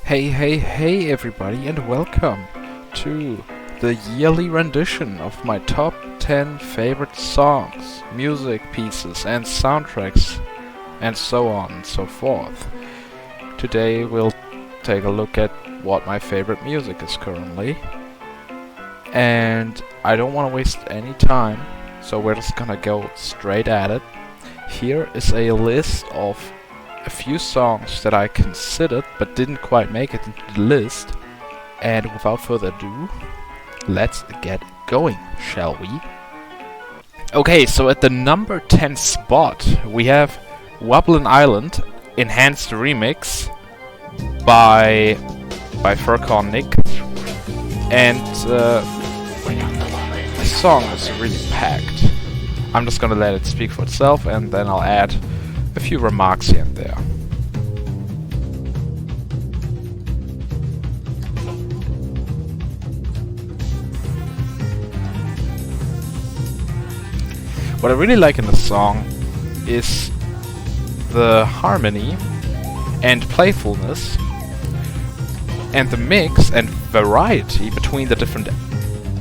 Hey everybody, and welcome to the yearly rendition of my top 10 favorite songs, music pieces and soundtracks, and so on and so forth. Today we'll take a look at what my favorite music is currently. And I don't want to waste any time, so we're just gonna go straight at it. Here is a list of a few songs that I considered but didn't quite make it into the list. And without further ado, let's get going, shall we? Okay, so at the number 10 spot we have Wobbling Island Enhanced Remix by Furcon Nick. And the song is really packed. I'm just gonna let it speak for itself, and then I'll add a few remarks here and there. What I really like in the song is the harmony and playfulness and the mix and variety between the different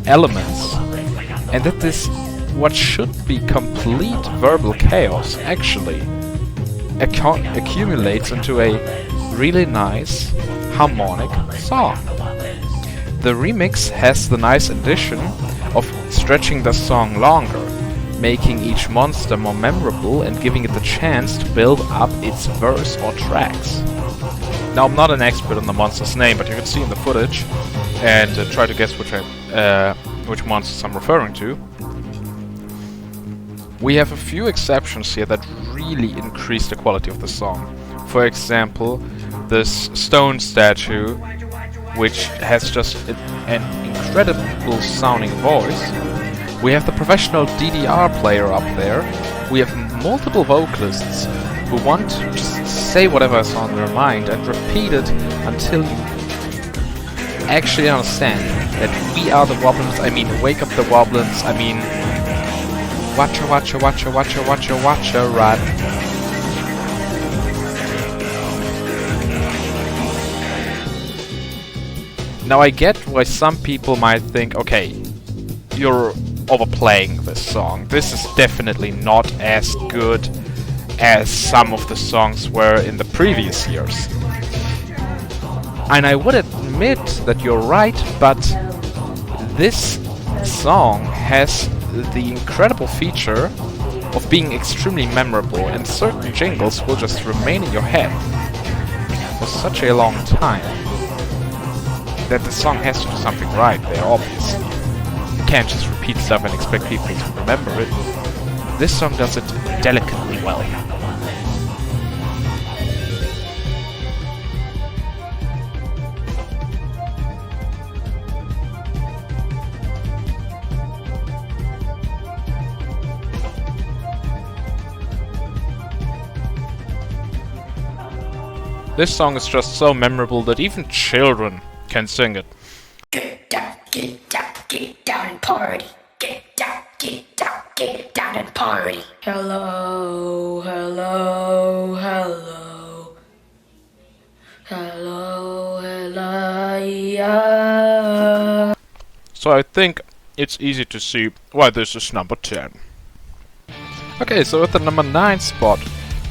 elements, and that this what should be complete verbal chaos actually accumulates into a really nice harmonic song. The remix has the nice addition of stretching the song longer, making each monster more memorable and giving it the chance to build up its verse or tracks. Now, I'm not an expert on the monster's name, but you can see in the footage and try to guess which monsters I'm referring to. We have a few exceptions here that really increase the quality of the song. For example, this stone statue, which has just an incredible sounding voice. We have the professional DDR player up there. We have multiple vocalists who want to just say whatever is on their mind and repeat it until you actually understand that we are the Woblins. I mean, wake up the Woblins. I mean, watcha, watcha, watcha, watcha, watcha, watcha, run. Now I get why some people might think, okay, you're overplaying this song. This is definitely not as good as some of the songs were in the previous years. And I would admit that you're right, but this song has the incredible feature of being extremely memorable, and certain jingles will just remain in your head for such a long time that the song has to do something right there, obviously. You can't just repeat stuff and expect people to remember it. This song does it delicately well. This song is just so memorable that even children can sing it. Get down and party. Get down and party. Hello, hello, hello. Hello, hello, yeah. So I think it's easy to see why this is number 10. Okay, so at the number 9 spot,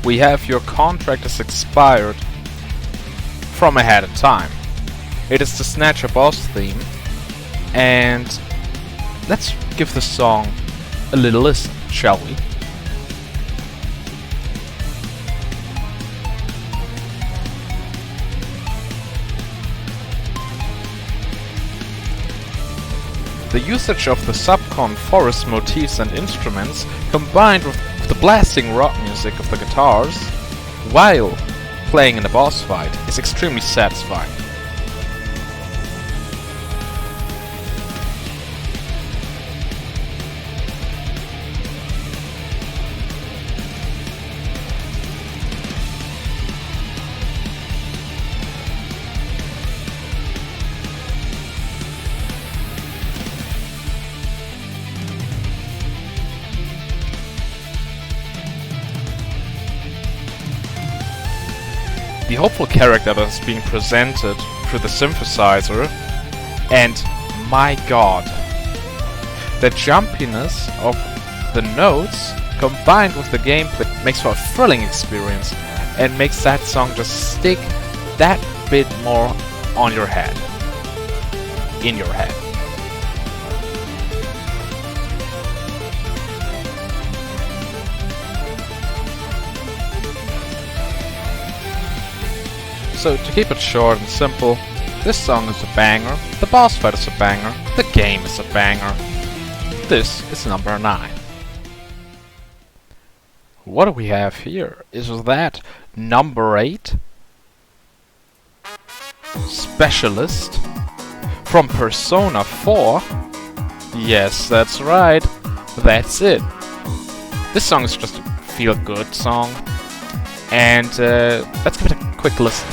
we have Your Contract is Expired from Ahead in Time. It is the Snatcher boss theme, and let's give the song a little listen, shall we? The usage of the subcon forest motifs and instruments, combined with the blasting rock music of the guitars, while playing in a boss fight, is extremely satisfying. the hopeful character that is being presented through the synthesizer, and my god, the jumpiness of the notes combined with the gameplay makes for a thrilling experience and makes that song just stick that bit more on your head. In your head. So to keep it short and simple, this song is a banger, the boss fight is a banger, the game is a banger. This is number 9. What do we have here? Is that number 8? Specialist from Persona 4? Yes, that's right. That's it. This song is just a feel-good song. And let's give it a quick listen.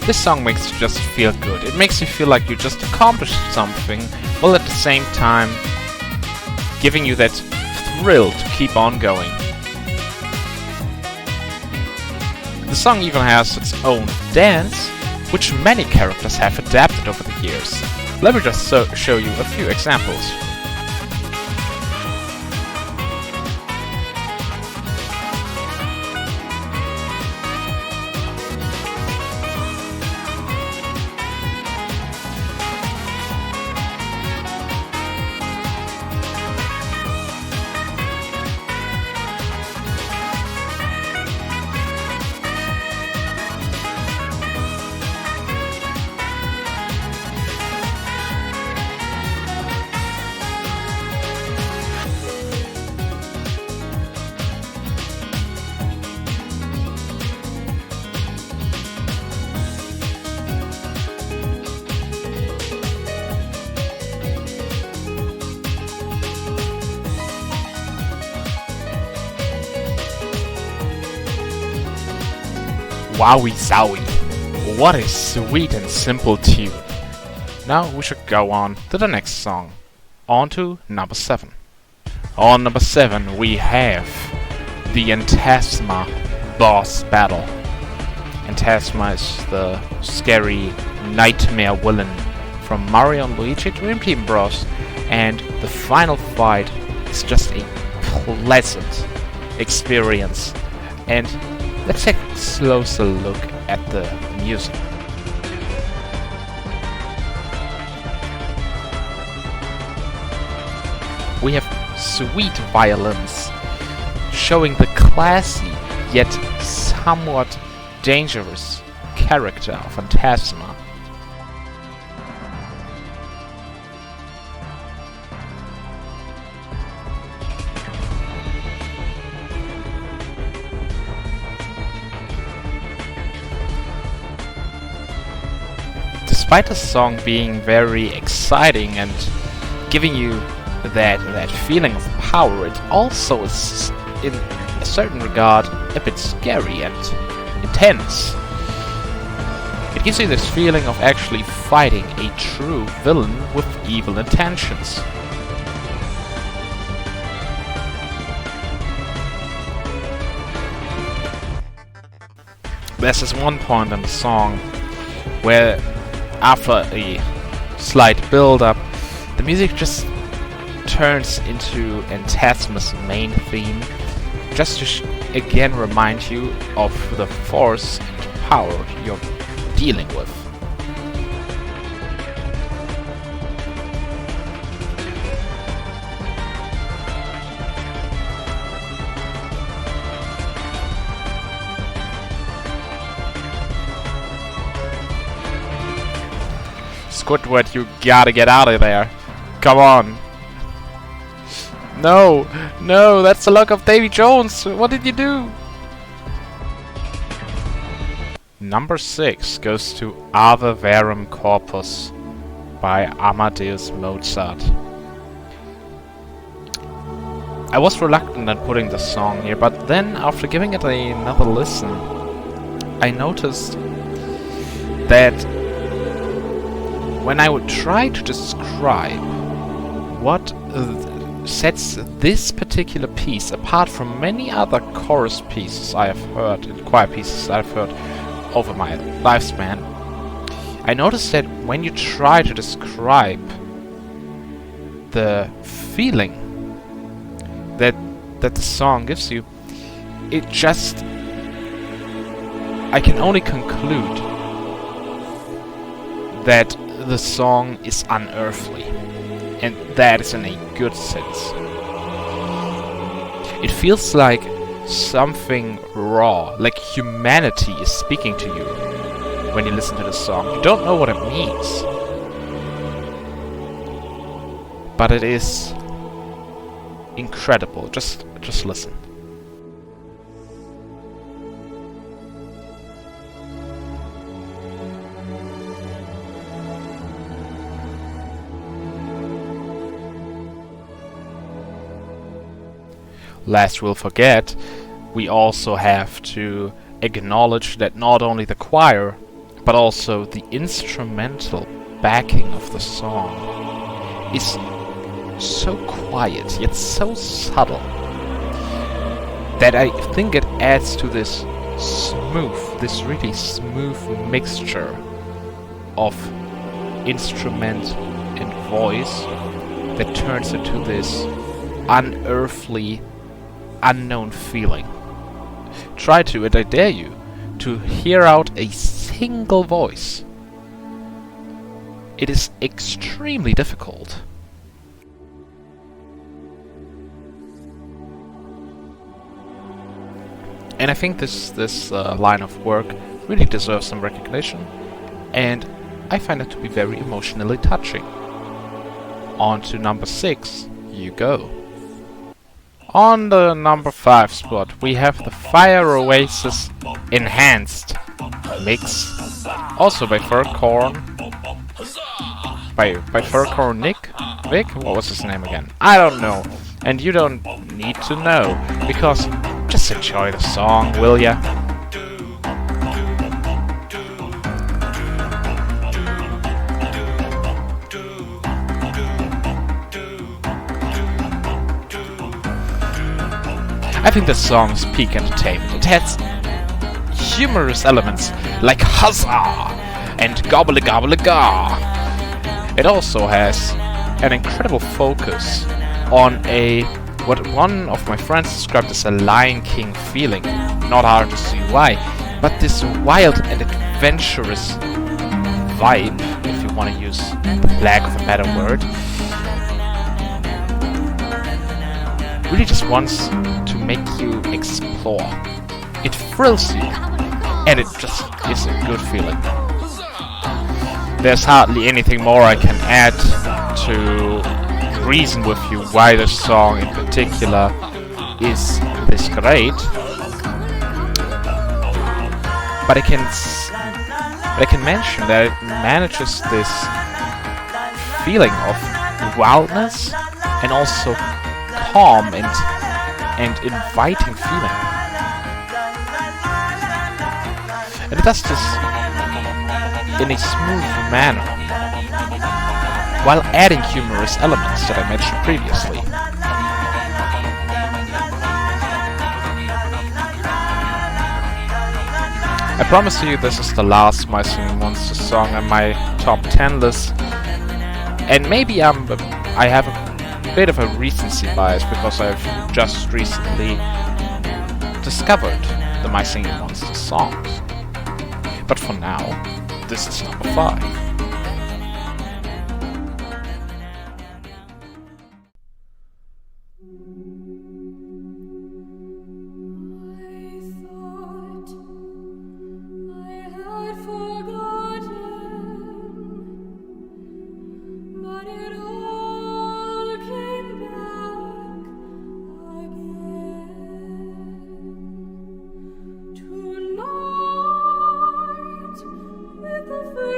This song makes you just feel good. It makes you feel like you just accomplished something, while at the same time giving you that thrill to keep on going. The song even has its own dance, which many characters have adapted over the years. Let me just show you a few examples. Wowie zowie, what a sweet and simple tune. Now we should go on to the next song. On to number 7. On number 7 we have the Phantasma boss battle. Phantasma is the scary nightmare villain from Mario and Luigi Dream Team Bros. And the final fight is just a pleasant experience. And let's take a closer look at the music. We have sweet violins, showing the classy yet somewhat dangerous character of Phantasma. Despite the song being very exciting and giving you that feeling of power, it also is, in a certain regard, a bit scary and intense. It gives you this feeling of actually fighting a true villain with evil intentions. There's this one point in the song where, after a slight build-up, the music just turns into Phantasma's main theme, just to again remind you of the force and power you're dealing with. Squidward, you gotta get out of there. Come on. No, no, that's the luck of Davy Jones. What did you do? Number 6 goes to Ave Verum Corpus by Amadeus Mozart. I was reluctant in putting the song here, but then after giving it another listen, I noticed that when I would try to describe what sets this particular piece apart from many other chorus pieces I have heard, and choir pieces I've heard over my lifespan, I noticed that when you try to describe the feeling that the song gives you, it just... I can only conclude that the song is unearthly, and that is in a good sense. It feels like something raw, like humanity is speaking to you when you listen to the song. You don't know what it means, but it is incredible. Just listen. Lest we'll forget, we also have to acknowledge that not only the choir, but also the instrumental backing of the song is so quiet, yet so subtle, that I think it adds to this really smooth mixture of instrument and voice that turns into this unearthly, unknown feeling. Try to, and I dare you, to hear out a single voice. It is extremely difficult. And I think this line of work really deserves some recognition, and I find it to be very emotionally touching. On to number 6, you go. On the number 5 spot, we have the Fire Oasis Enhanced mix, also by Furcorn. By Furcorn Vic? What was his name again? I don't know, and you don't need to know, because just enjoy the song, will ya? I think the song is peak entertainment. It has humorous elements like huzzah and gobble gobble gar. It also has an incredible focus on what one of my friends described as a Lion King feeling. Not hard to see why, but this wild and adventurous vibe, if you want to use lack of a better word, really just wants to make you explore. It thrills you, and it just gives a good feeling. There's hardly anything more I can add to reason with you why this song in particular is this great, but I can mention that it manages this feeling of wildness and also calm and inviting feeling. And it does this in a smooth manner, while adding humorous elements that I mentioned previously. I promise you this is the last My Singing Monsters song on my top 10 list, and maybe I have a bit of a recency bias because I've just recently discovered the My Singing Monsters songs. But for now, this is number 5.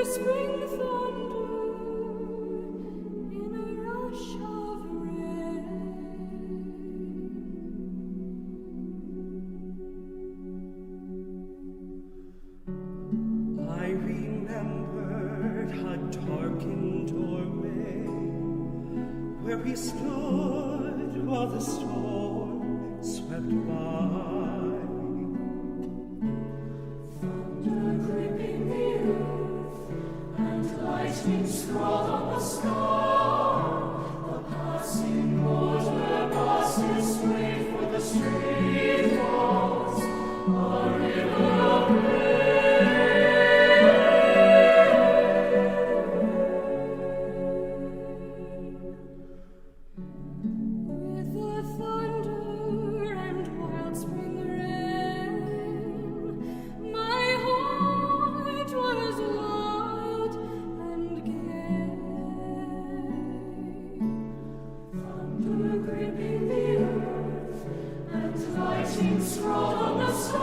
Spring earth had darkened doorway, where he stood while the storm swept by. Thunder gripping the earth and lightning scrawled on the sky. The passing motor passes straight for the street walls, a river of with the thunder and wild spring rain, my heart was wild and gay. Thunder gripping the earth and lightning scrawled on the sky.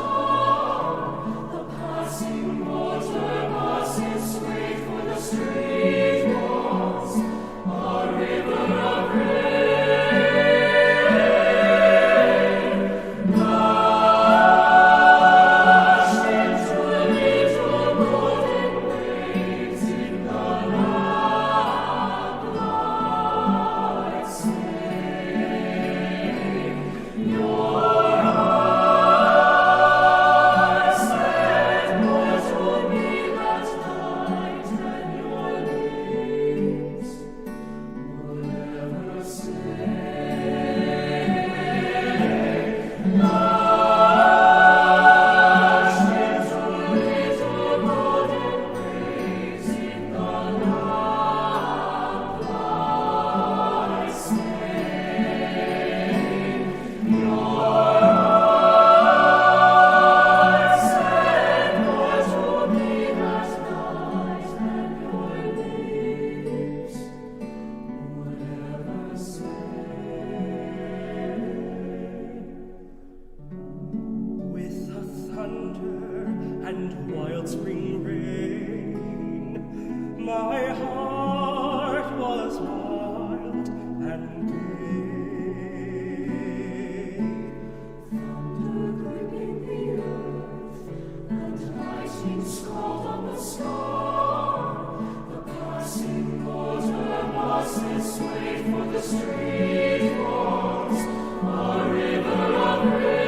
The passing motor passes straight for the street walls, a river of rain. Dashed into little golden waves in the lamplight say, your eyes said more to me that night than your lips would ever say. Dashed into little golden waves in the lamplight say, your eyes said more to me that night than your lips would ever say. With the thunder and wild spring rain, my heart was wild and gay. Thunder gripping the earth and lightning scrawled on the sky. The passing motor passes straight for the street walls, a river of rain.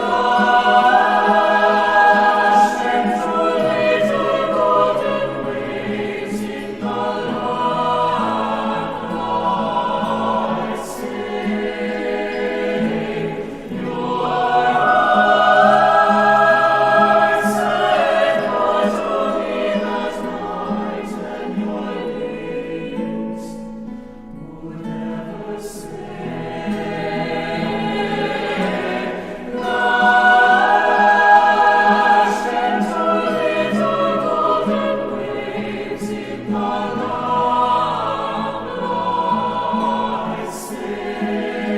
Dashed into little golden waves in the lamplight say, your eyes said more to me that night than your lips would ever say. Dashed into little golden waves in the lamplight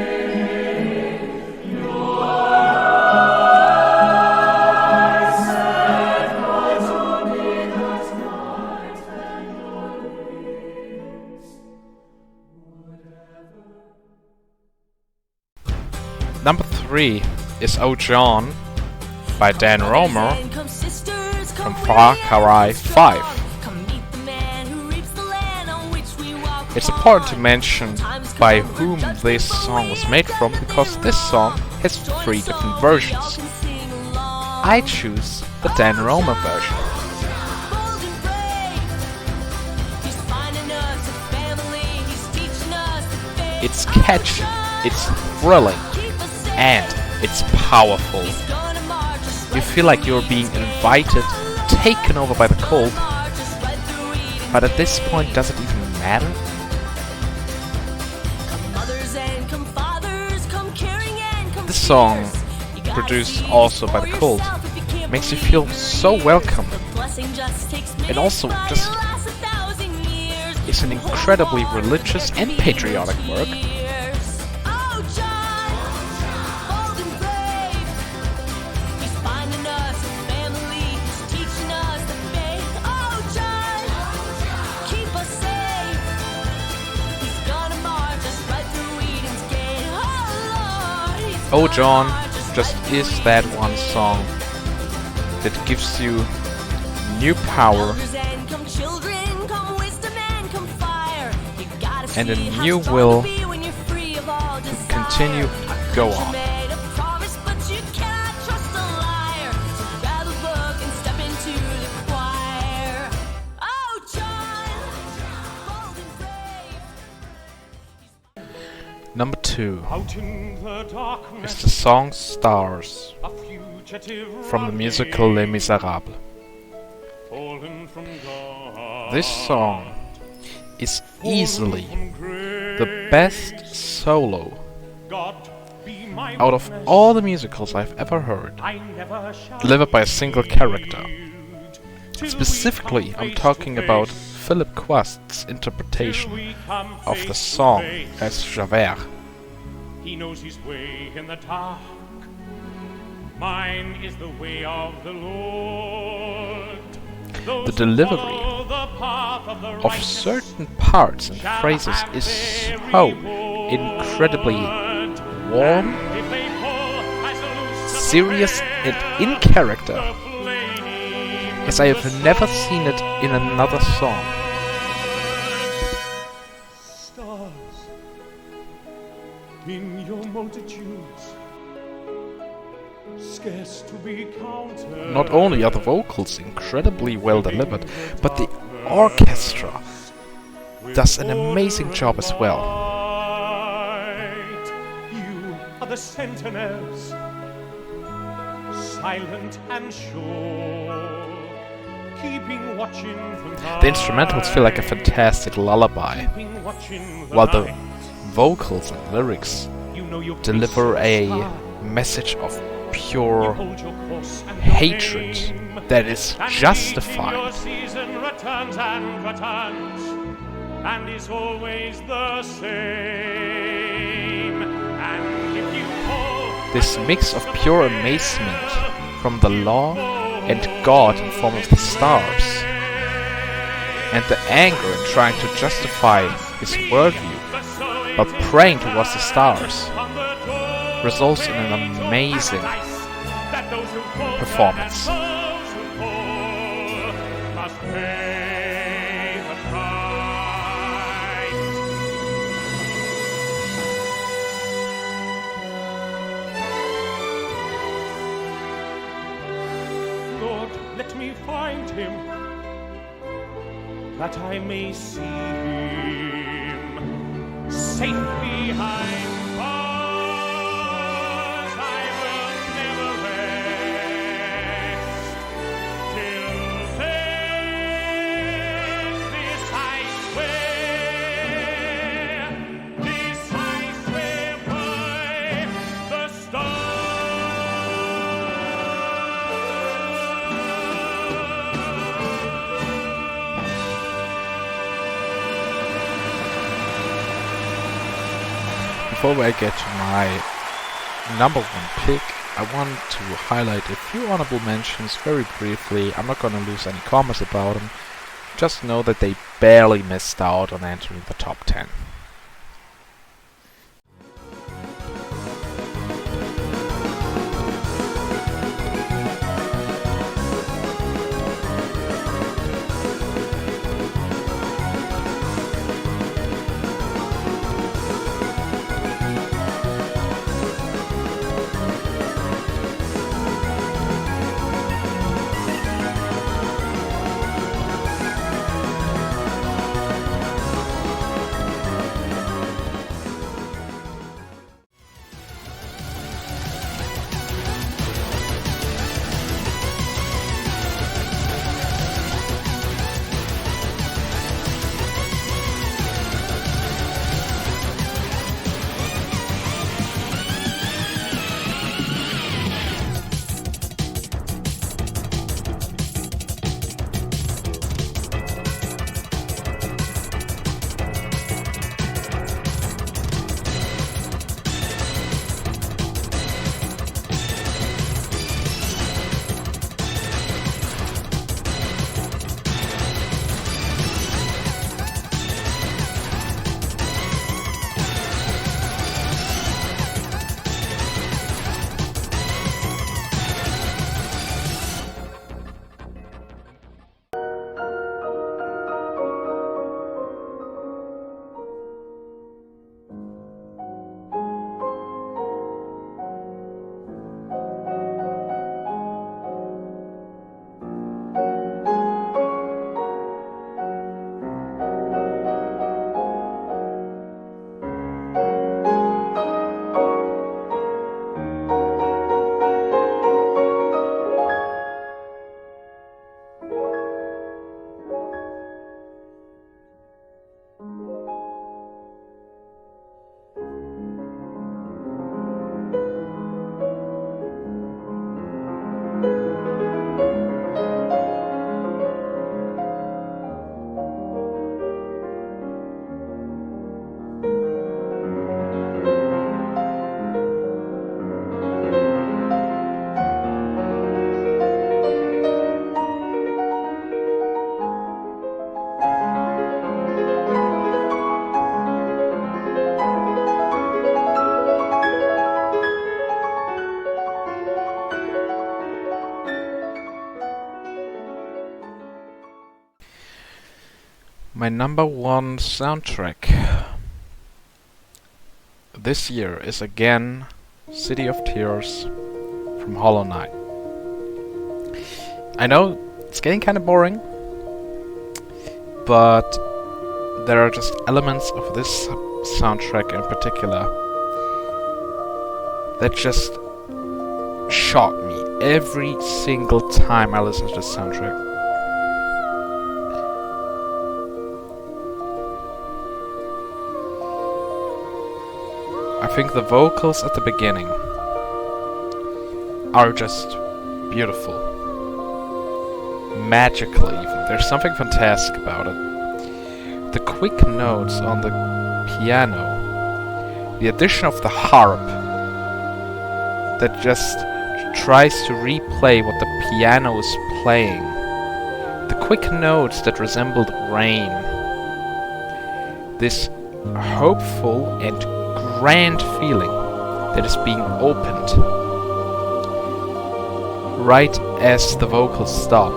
say, your eyes said more to me that night than your lips would ever. Number 3 is Oh John by Dan Romer from Far Cry 5. It's important to mention by whom this song was made from, because this song has 3 different versions. I choose the Dan Romer version. It's catchy, it's thrilling, and it's powerful. You feel like you're being invited, taken over by the cold, but at this point, does it even matter? This song, produced also by the Cult, makes you feel so welcome, and also just is an incredibly religious and patriotic work. Oh John just is that one song that gives you new power and a new will to continue to go on. Number 2 is the song Stars from the musical Les Miserables. This song is easily the best solo out of all the musicals I've ever heard, delivered by a single character. Specifically, I'm talking about Philip Quast's interpretation of the song as Javert. He knows his way in the dark. Mine is the way of the Lord. The delivery of certain parts and phrases is so incredibly warm, serious, and in character as I have never seen it in another song. Stars in your multitudes, scarce to be counted. Not only are the vocals incredibly well delivered, but the orchestra does an amazing job as well. You are the sentinels, silent and sure, keeping watching from The instrumentals feel like a fantastic lullaby, while the vocals and lyrics deliver a message of pure hatred that is justified. Your season returns and returns, and is always the same. And if you fall, This mix of pure amazement from the law and God in form of the stars, and the anger in trying to justify his worldview by praying towards the stars, results in an amazing performance. Lord, let me find him, that I may see him safe behind bars. I will never rest till then. This I swear by the stars. Before I get to my number 1 pick, I want to highlight a few honorable mentions very briefly. I'm not going to lose any comments about them. Just know that they barely missed out on entering the top 10. My number one soundtrack this year is again City of Tears from Hollow Knight. I know it's getting kind of boring, but there are just elements of this soundtrack in particular that just shock me every single time I listen to this soundtrack. I think the vocals at the beginning are just beautiful. Magical even. There's something fantastic about it. The quick notes on the piano, the addition of the harp that just tries to replay what the piano is playing, the quick notes that resembled rain, this hopeful and grand feeling that is being opened right as the vocals stop.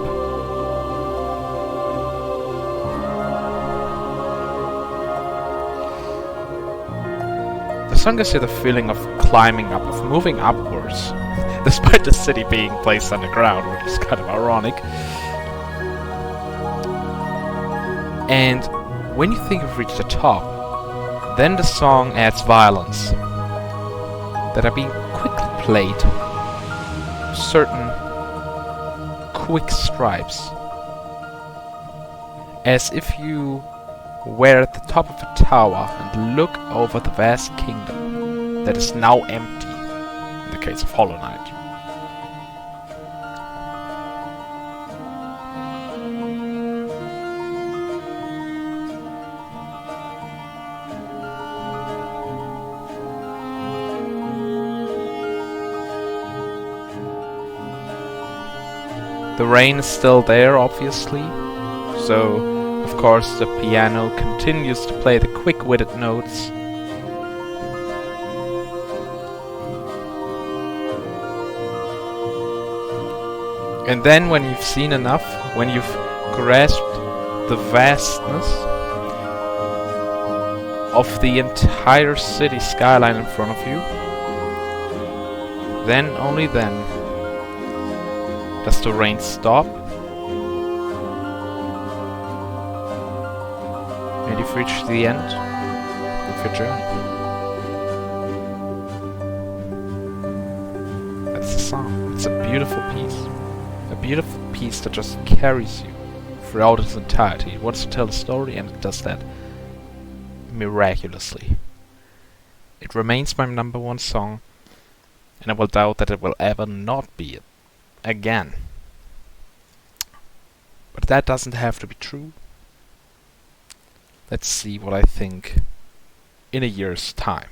The song gives you the feeling of climbing up, of moving upwards, despite the city being placed underground, which is kind of ironic. And when you think you've reached the top, then the song adds violins that are being quickly played, certain quick stripes, as if you were at the top of a tower and look over the vast kingdom that is now empty, in the case of Hollow Knight. The rain is still there, obviously, so of course the piano continues to play the quick-witted notes. And then when you've seen enough, when you've grasped the vastness of the entire city skyline in front of you, then, only then, does the rain stop, and you've reached the end of your journey. That's the song. It's a beautiful piece. A beautiful piece that just carries you throughout its entirety. It wants to tell a story, and it does that miraculously. It remains my number one song, and I will doubt that it will ever not be it again. But that doesn't have to be true. Let's see what I think in a year's time.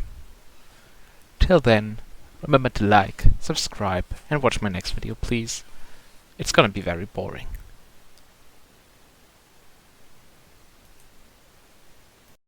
Till then, remember to like, subscribe, and watch my next video, please. It's gonna be very boring.